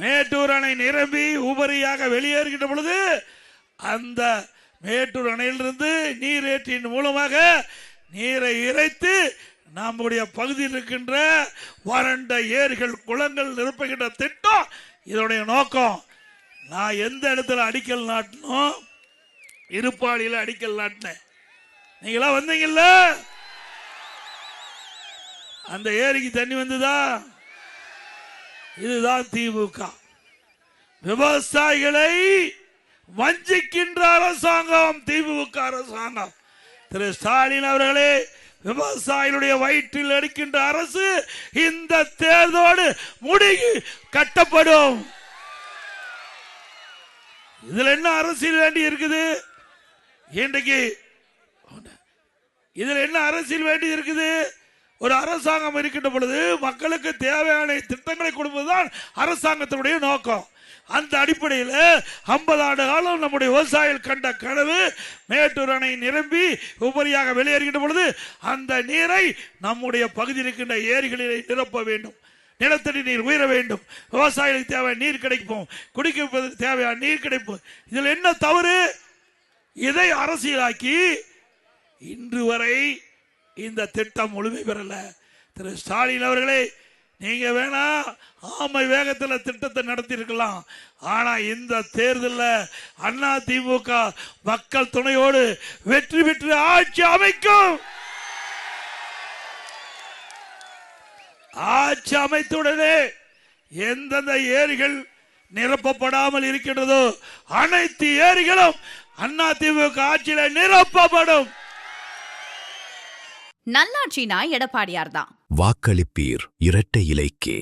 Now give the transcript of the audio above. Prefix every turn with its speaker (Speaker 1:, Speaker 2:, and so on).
Speaker 1: மேட்டூர் அணை நிரம்பி உபரியாக வெளியேறுகின்ற பொழுது அந்த மேட்டூர் அணையிலிருந்து நீரேற்றின் மூலமாக நீரை இறைத்து நம்முடைய பகுதியில் இருக்கின்ற வறண்ட ஏரிகள் குளங்கள் நிரப்புகின்ற திட்டம் இதனுடைய நோக்கம். நான் எந்த இடத்துல அடிக்கல் நாட்டணும், இருப்பாளியில் அடிக்கல் நாட்டினேன். நீங்களா வந்தீங்கல்ல, அந்த ஏரிக்கு தண்ணி வந்ததா? இதுதான் திமுக. விவசாயிகளை வஞ்சிக்கின்ற அரசாங்கம் திமுக அரசாங்கம். திரு ஸ்டாலின் அவர்களே, விவசாயிகளுடைய வயிற்றில் அடிக்கின்ற அரசு இந்த தேர்தலோடு முடிவு கட்டப்படும். இதுல என்ன அரசியல் வேண்டி இருக்குது? இன்றைக்கு இதுல என்ன அரசியல் வேண்டி இருக்குது? ஒரு அரசாங்கம் இருக்கின்ற பொழுது மக்களுக்கு தேவையான திட்டங்களை கொடுப்பதுதான் அரசாங்கத்தினுடைய நோக்கம். அந்த அடிப்படையில் 50 ஆண்டு காலம் நம்முடைய விவசாயிகள் கண்ட கனவு மேட்டூர் அணை நிரம்பி உபரியாக வெளியேறுகின்ற பொழுது அந்த நீரை நம்முடைய பகுதியில் இருக்கின்ற ஏரிகளில் நிரப்ப வேண்டும். நிலத்தடி நீர் உயர வேண்டும். விவசாயிகளுக்கு தேவையான நீர் கிடைக்கும், குடிப்பதற்கு தேவையான நீர் கிடைக்கும். இதில் என்ன தவறு? இதை அரசியலாக்கி இன்று வரை இந்த திட்டம் முழுமை பெறல. திரு ஸ்டாலின் அவர்களே, நீங்க வேணா ஆமை வேகத்தில் திட்டத்தை நடத்தி இருக்கலாம். ஆனா இந்த தேர்தலில் அண்ணா திமுக மக்கள் துணையோடு வெற்றி பெற்று ஆட்சி அமைக்கும். ஆட்சி அமைத்துடனே எந்தெந்த ஏரிகள் நிரப்பப்படாமல் இருக்கின்றதோ அனைத்து ஏரிகளும் அண்ணா திமுக ஆட்சியில் நிரப்பப்படும்.
Speaker 2: நல்லாட்சினா எடப்பாடியார் தான்.
Speaker 3: வாக்களிப்பீர் இரட்டை இலைக்கே.